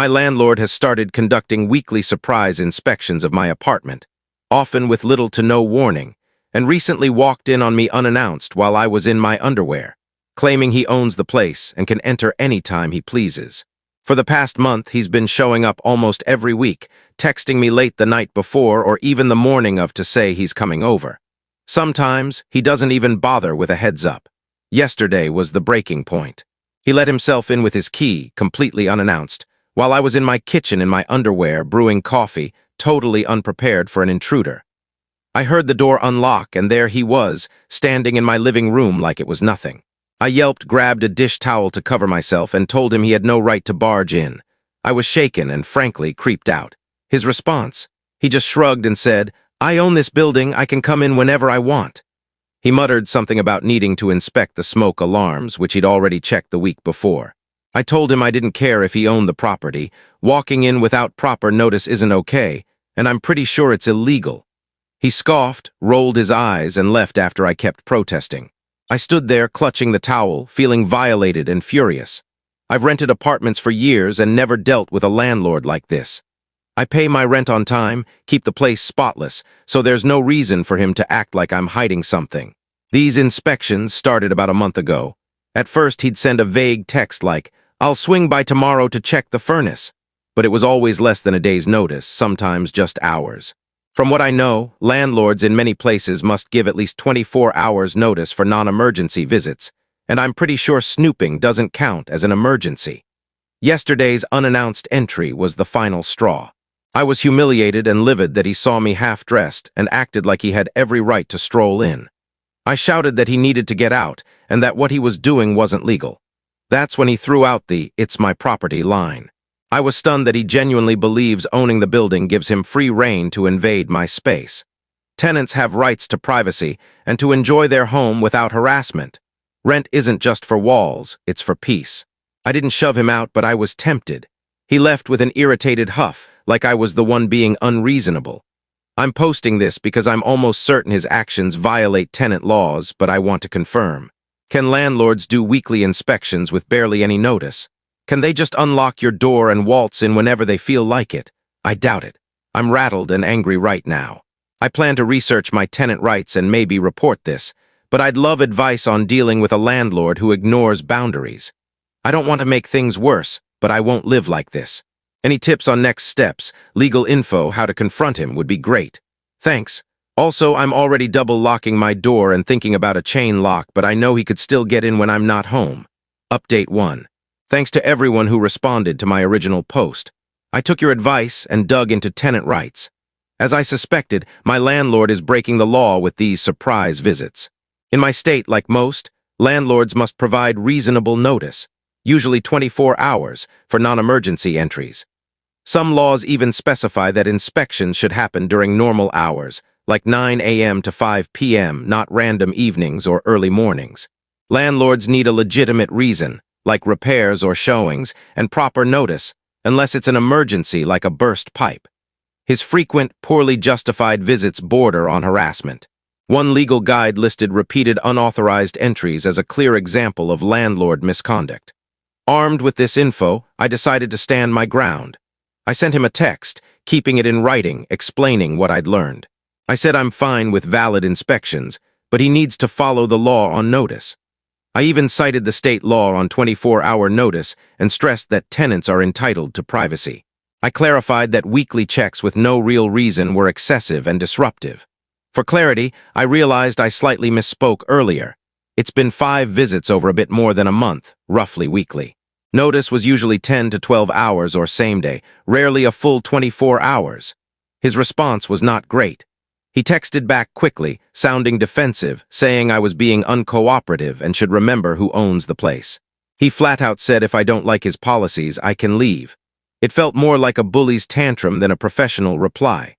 My landlord has started conducting weekly surprise inspections of my apartment, often with little to no warning, and recently walked in on me unannounced while I was in my underwear, claiming he owns the place and can enter any time he pleases. For the past month, he's been showing up almost every week, texting me late the night before or even the morning of to say he's coming over. Sometimes, he doesn't even bother with a heads up. Yesterday was the breaking point. He let himself in with his key, completely unannounced, while I was in my kitchen in my underwear brewing coffee, totally unprepared for an intruder. I heard the door unlock and there he was, standing in my living room like it was nothing. I yelped, grabbed a dish towel to cover myself, and told him he had no right to barge in. I was shaken and frankly creeped out. His response? He just shrugged and said, "I own this building, I can come in whenever I want." He muttered something about needing to inspect the smoke alarms, which he'd already checked the week before. I told him I didn't care if he owned the property. Walking in without proper notice isn't okay, and I'm pretty sure it's illegal. He scoffed, rolled his eyes, and left after I kept protesting. I stood there clutching the towel, feeling violated and furious. I've rented apartments for years and never dealt with a landlord like this. I pay my rent on time, keep the place spotless, so there's no reason for him to act like I'm hiding something. These inspections started about a month ago. At first, he'd send a vague text like, "I'll swing by tomorrow to check the furnace." But it was always less than a day's notice, sometimes just hours. From what I know, landlords in many places must give at least 24 hours notice for non-emergency visits, and I'm pretty sure snooping doesn't count as an emergency. Yesterday's unannounced entry was the final straw. I was humiliated and livid that he saw me half-dressed and acted like he had every right to stroll in. I shouted that he needed to get out and that what he was doing wasn't legal. That's when he threw out the "it's my property" line. I was stunned that he genuinely believes owning the building gives him free rein to invade my space. Tenants have rights to privacy and to enjoy their home without harassment. Rent isn't just for walls, it's for peace. I didn't shove him out, but I was tempted. He left with an irritated huff, like I was the one being unreasonable. I'm posting this because I'm almost certain his actions violate tenant laws, but I want to confirm. Can landlords do weekly inspections with barely any notice? Can they just unlock your door and waltz in whenever they feel like it? I doubt it. I'm rattled and angry right now. I plan to research my tenant rights and maybe report this, but I'd love advice on dealing with a landlord who ignores boundaries. I don't want to make things worse, but I won't live like this. Any tips on next steps, legal info, how to confront him would be great. Thanks. Also, I'm already double locking my door and thinking about a chain lock, but I know he could still get in when I'm not home. Update 1. Thanks to everyone who responded to my original post. I took your advice and dug into tenant rights. As I suspected, my landlord is breaking the law with these surprise visits. In my state, like most, landlords must provide reasonable notice, usually 24 hours, for non-emergency entries. Some laws even specify that inspections should happen during normal hours, like 9 a.m. to 5 p.m., not random evenings or early mornings. Landlords need a legitimate reason, like repairs or showings, and proper notice, unless it's an emergency like a burst pipe. His frequent, poorly justified visits border on harassment. One legal guide listed repeated unauthorized entries as a clear example of landlord misconduct. Armed with this info, I decided to stand my ground. I sent him a text, keeping it in writing, explaining what I'd learned. I said I'm fine with valid inspections, but he needs to follow the law on notice. I even cited the state law on 24-hour notice and stressed that tenants are entitled to privacy. I clarified that weekly checks with no real reason were excessive and disruptive. For clarity, I realized I slightly misspoke earlier. It's been 5 visits over a bit more than a month, roughly weekly. Notice was usually 10 to 12 hours or same day, rarely a full 24 hours. His response was not great. He texted back quickly, sounding defensive, saying I was being uncooperative and should remember who owns the place. He flat out said if I don't like his policies, I can leave. It felt more like a bully's tantrum than a professional reply.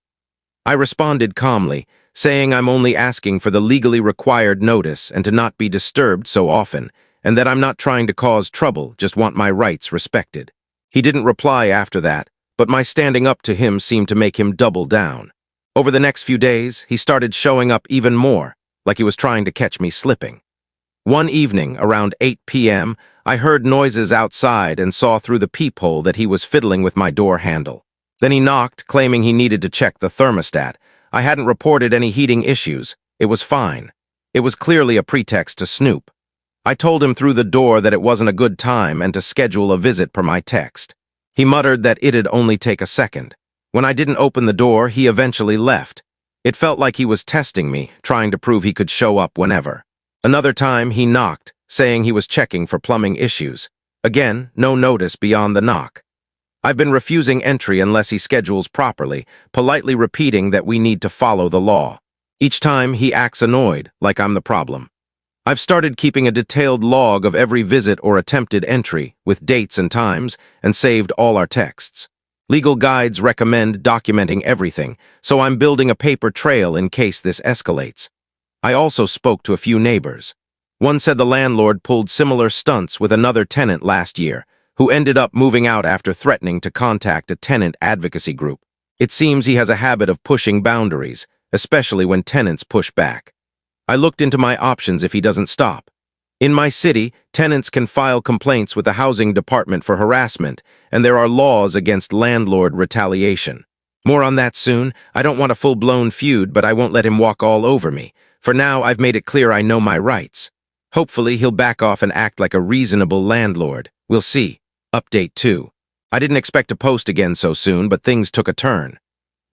I responded calmly, saying I'm only asking for the legally required notice and to not be disturbed so often, and that I'm not trying to cause trouble, just want my rights respected. He didn't reply after that, but my standing up to him seemed to make him double down. Over the next few days, he started showing up even more, like he was trying to catch me slipping. One evening, around 8 p.m., I heard noises outside and saw through the peephole that he was fiddling with my door handle. Then he knocked, claiming he needed to check the thermostat. I hadn't reported any heating issues. It was fine. It was clearly a pretext to snoop. I told him through the door that it wasn't a good time and to schedule a visit per my text. He muttered that it'd only take a second. When I didn't open the door, he eventually left. It felt like he was testing me, trying to prove he could show up whenever. Another time, he knocked, saying he was checking for plumbing issues. Again, no notice beyond the knock. I've been refusing entry unless he schedules properly, politely repeating that we need to follow the law. Each time, he acts annoyed, like I'm the problem. I've started keeping a detailed log of every visit or attempted entry, with dates and times, and saved all our texts. Legal guides recommend documenting everything, so I'm building a paper trail in case this escalates. I also spoke to a few neighbors. One said the landlord pulled similar stunts with another tenant last year, who ended up moving out after threatening to contact a tenant advocacy group. It seems he has a habit of pushing boundaries, especially when tenants push back. I looked into my options if he doesn't stop. In my city, tenants can file complaints with the housing department for harassment, and there are laws against landlord retaliation. More on that soon. I don't want a full-blown feud, but I won't let him walk all over me. For now, I've made it clear I know my rights. Hopefully, he'll back off and act like a reasonable landlord. We'll see. Update 2. I didn't expect to post again so soon, but things took a turn.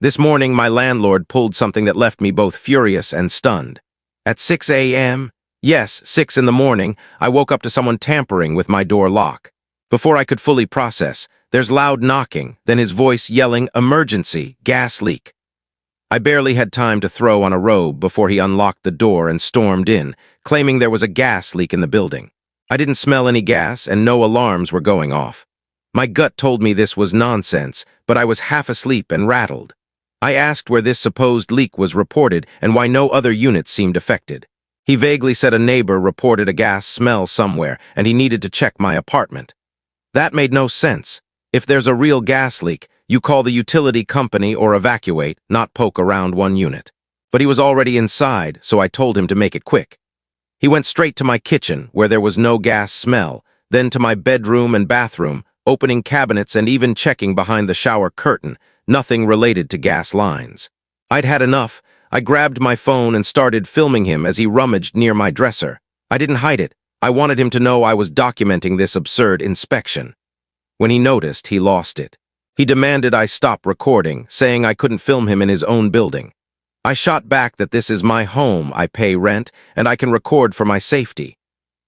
This morning, my landlord pulled something that left me both furious and stunned. At 6 a.m., yes, 6 in the morning, I woke up to someone tampering with my door lock. Before I could fully process, there's loud knocking, then his voice yelling, "Emergency, gas leak." I barely had time to throw on a robe before he unlocked the door and stormed in, claiming there was a gas leak in the building. I didn't smell any gas and no alarms were going off. My gut told me this was nonsense, but I was half asleep and rattled. I asked where this supposed leak was reported and why no other units seemed affected. He vaguely said a neighbor reported a gas smell somewhere and he needed to check my apartment. That made no sense. If there's a real gas leak, you call the utility company or evacuate, not poke around one unit. But he was already inside, so I told him to make it quick. He went straight to my kitchen, where there was no gas smell, then to my bedroom and bathroom, opening cabinets and even checking behind the shower curtain, nothing related to gas lines. I'd had enough. I grabbed my phone and started filming him as he rummaged near my dresser. I didn't hide it. I wanted him to know I was documenting this absurd inspection. When he noticed, he lost it. He demanded I stop recording, saying I couldn't film him in his own building. I shot back that this is my home, I pay rent, and I can record for my safety.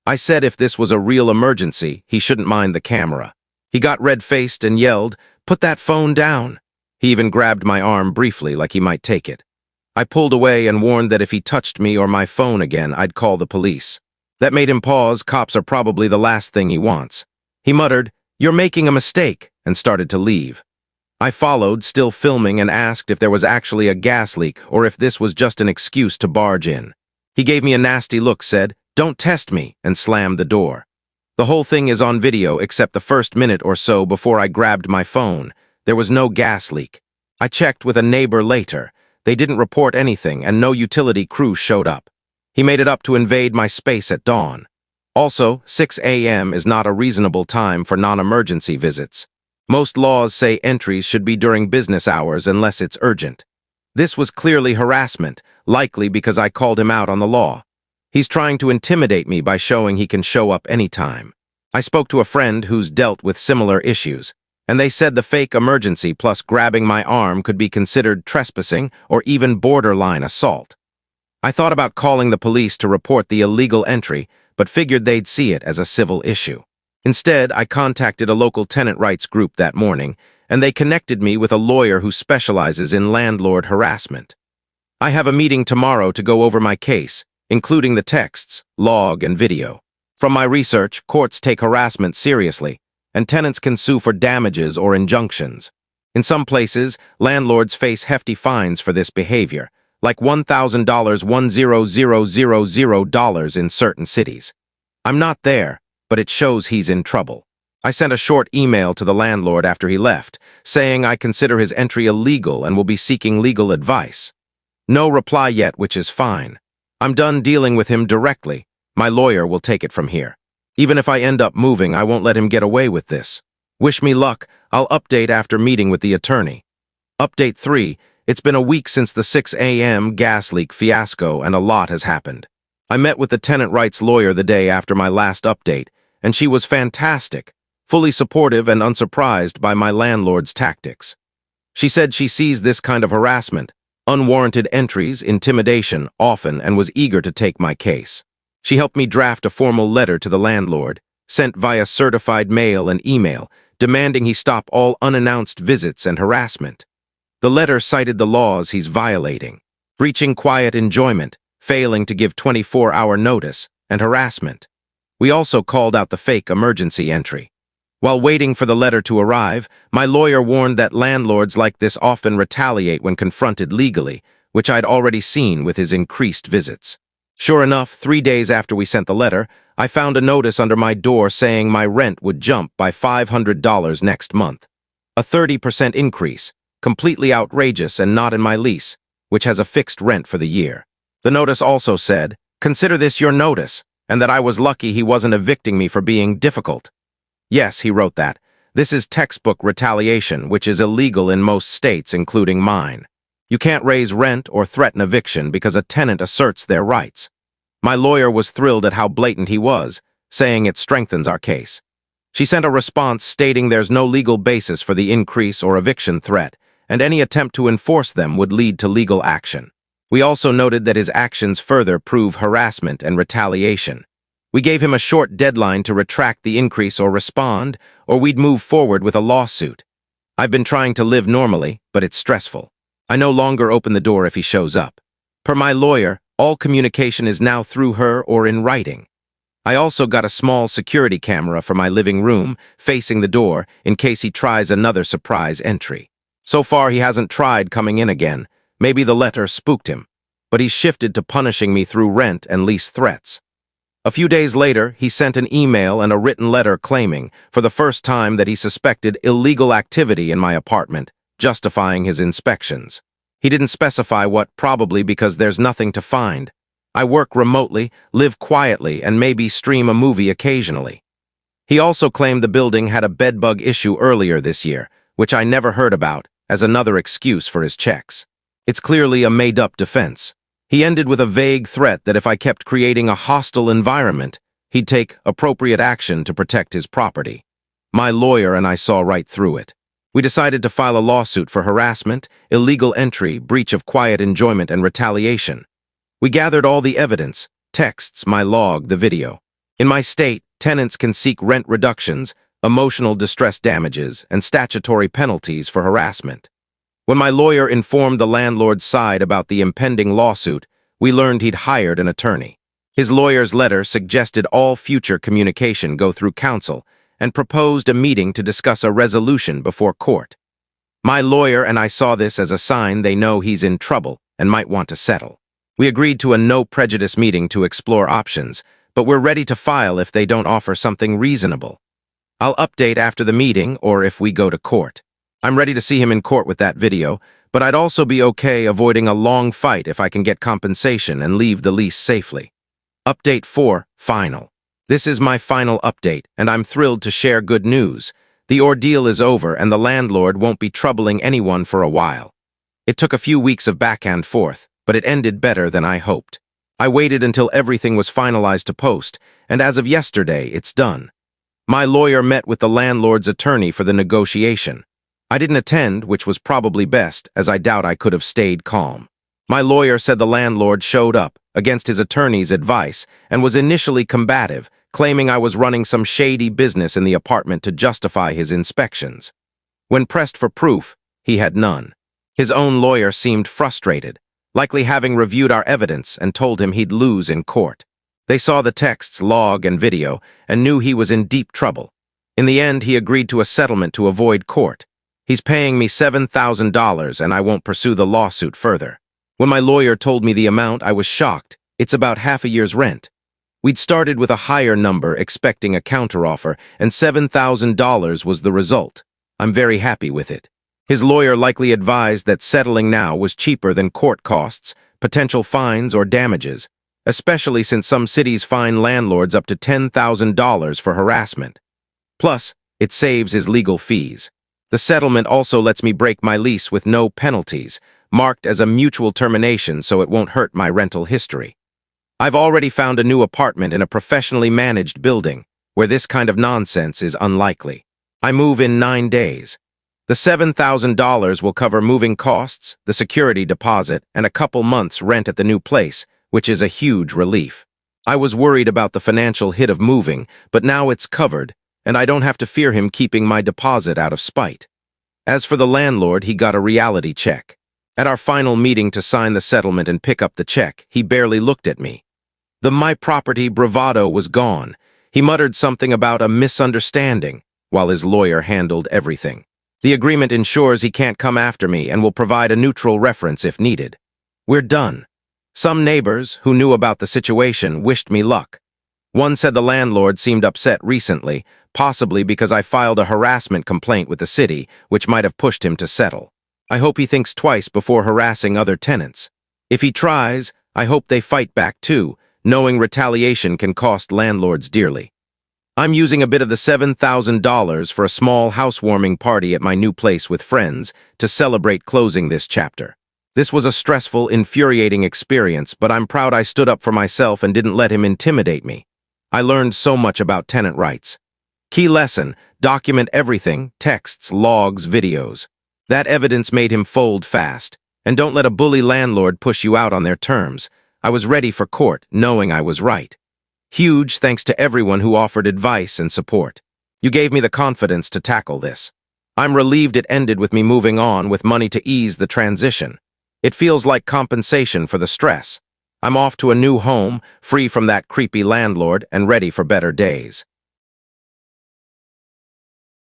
I said if this was a real emergency, he shouldn't mind the camera. He got red-faced and yelled, "Put that phone down." He even grabbed my arm briefly like he might take it. I pulled away and warned that if he touched me or my phone again, I'd call the police. That made him pause. Cops are probably the last thing he wants. He muttered, "You're making a mistake," and started to leave. I followed, still filming, and asked if there was actually a gas leak or if this was just an excuse to barge in. He gave me a nasty look, said, "Don't test me," and slammed the door. The whole thing is on video except the first minute or so before I grabbed my phone. There was no gas leak. I checked with a neighbor later. They didn't report anything and no utility crew showed up. He made it up to invade my space at dawn. Also, 6 a.m. is not a reasonable time for non-emergency visits. Most laws say entries should be during business hours unless it's urgent. This was clearly harassment, likely because I called him out on the law. He's trying to intimidate me by showing he can show up anytime. I spoke to a friend who's dealt with similar issues, and they said the fake emergency plus grabbing my arm could be considered trespassing or even borderline assault. I thought about calling the police to report the illegal entry, but figured they'd see it as a civil issue. Instead, I contacted a local tenant rights group that morning, and they connected me with a lawyer who specializes in landlord harassment. I have a meeting tomorrow to go over my case, including the texts, log, and video. From my research, courts take harassment seriously, and tenants can sue for damages or injunctions. In some places, landlords face hefty fines for this behavior, like $1,000, $1,000 in certain cities. I'm not there, but it shows he's in trouble. I sent a short email to the landlord after he left, saying I consider his entry illegal and will be seeking legal advice. No reply yet, which is fine. I'm done dealing with him directly, My lawyer will take it from here. Even if I end up moving, I won't let him get away with this. Wish me luck. I'll update after meeting with the attorney. Update 3. It's been a week since the 6 a.m. gas leak fiasco, and a lot has happened. I met with the tenant rights lawyer the day after my last update, and she was fantastic, fully supportive and unsurprised by my landlord's tactics. She said she sees this kind of harassment, unwarranted entries, intimidation, often, and was eager to take my case. She helped me draft a formal letter to the landlord, sent via certified mail and email, demanding he stop all unannounced visits and harassment. The letter cited the laws he's violating: breaching quiet enjoyment, failing to give 24-hour notice, and harassment. We also called out the fake emergency entry. While waiting for the letter to arrive, my lawyer warned that landlords like this often retaliate when confronted legally, which I'd already seen with his increased visits. Sure enough, 3 days after we sent the letter, I found a notice under my door saying my rent would jump by $500 next month. A 30% increase, completely outrageous and not in my lease, which has a fixed rent for the year. The notice also said, "Consider this your notice," and that I was lucky he wasn't evicting me for being difficult. Yes, he wrote that. This is textbook retaliation, which is illegal in most states, including mine. You can't raise rent or threaten eviction because a tenant asserts their rights. My lawyer was thrilled at how blatant he was, saying it strengthens our case. She sent a response stating there's no legal basis for the increase or eviction threat, and any attempt to enforce them would lead to legal action. We also noted that his actions further prove harassment and retaliation. We gave him a short deadline to retract the increase or respond, or we'd move forward with a lawsuit. I've been trying to live normally, but it's stressful. I no longer open the door if he shows up. Per my lawyer, all communication is now through her or in writing. I also got a small security camera for my living room, facing the door, in case he tries another surprise entry. So far, he hasn't tried coming in again. Maybe the letter spooked him. But he's shifted to punishing me through rent and lease threats. A few days later, he sent an email and a written letter claiming, for the first time, that he suspected illegal activity in my apartment, justifying his inspections. He didn't specify what, probably because there's nothing to find. I work remotely, live quietly, and maybe stream a movie occasionally. He also claimed the building had a bedbug issue earlier this year, which I never heard about, as another excuse for his checks. It's clearly a made-up defense. He ended with a vague threat that if I kept creating a hostile environment, he'd take appropriate action to protect his property. My lawyer and I saw right through it. We decided to file a lawsuit for harassment, illegal entry, breach of quiet enjoyment, and retaliation. We gathered all the evidence: texts, my log, the video. In my state, tenants can seek rent reductions, emotional distress damages, and statutory penalties for harassment. When my lawyer informed the landlord's side about the impending lawsuit, we learned he'd hired an attorney. His lawyer's letter suggested all future communication go through counsel and proposed a meeting to discuss a resolution before court. My lawyer and I saw this as a sign they know he's in trouble and might want to settle. We agreed to a no-prejudice meeting to explore options, but we're ready to file if they don't offer something reasonable. I'll update after the meeting or if we go to court. I'm ready to see him in court with that video, but I'd also be okay avoiding a long fight if I can get compensation and leave the lease safely. Update 4, final. This is my final update, and I'm thrilled to share good news. The ordeal is over, and the landlord won't be troubling anyone for a while. It took a few weeks of back and forth, but it ended better than I hoped. I waited until everything was finalized to post, and as of yesterday, it's done. My lawyer met with the landlord's attorney for the negotiation. I didn't attend, which was probably best, as I doubt I could have stayed calm. My lawyer said the landlord showed up, against his attorney's advice, and was initially combative, claiming I was running some shady business in the apartment to justify his inspections. When pressed for proof, he had none. His own lawyer seemed frustrated, likely having reviewed our evidence and told him he'd lose in court. They saw the texts, log, and video, and knew he was in deep trouble. In the end, he agreed to a settlement to avoid court. He's paying me $7,000, and I won't pursue the lawsuit further. When my lawyer told me the amount, I was shocked. It's about half a year's rent. We'd started with a higher number, expecting a counteroffer, and $7,000 was the result. I'm very happy with it. His lawyer likely advised that settling now was cheaper than court costs, potential fines, or damages. especially since some cities fine landlords up to $10,000 for harassment. Plus, it saves his legal fees. The settlement also lets me break my lease with no penalties, marked as a mutual termination so it won't hurt my rental history. I've already found a new apartment in a professionally managed building, where this kind of nonsense is unlikely. I move in 9 days. The $7,000 will cover moving costs, the security deposit, and a couple months' rent at the new place, which is a huge relief. I was worried about the financial hit of moving, but now it's covered, and I don't have to fear him keeping my deposit out of spite. As for the landlord, he got a reality check. At our final meeting to sign the settlement and pick up the check, he barely looked at me. The my property bravado was gone. He muttered something about a misunderstanding, while his lawyer handled everything. The agreement ensures he can't come after me and will provide a neutral reference if needed. We're done. Some neighbors, who knew about the situation, wished me luck. One said the landlord seemed upset recently, possibly because I filed a harassment complaint with the city, which might have pushed him to settle. I hope he thinks twice before harassing other tenants. If he tries, I hope they fight back too, knowing retaliation can cost landlords dearly. I'm using a bit of the $7,000 for a small housewarming party at my new place with friends to celebrate closing this chapter. This was a stressful, infuriating experience, but I'm proud I stood up for myself and didn't let him intimidate me. I learned so much about tenant rights. Key lesson: document everything, texts, logs, videos. That evidence made him fold fast. And don't let a bully landlord push you out on their terms. I was ready for court, knowing I was right. Huge thanks to everyone who offered advice and support. You gave me the confidence to tackle this. I'm relieved it ended with me moving on with money to ease the transition. It feels like compensation for the stress. I'm off to a new home, free from that creepy landlord and ready for better days.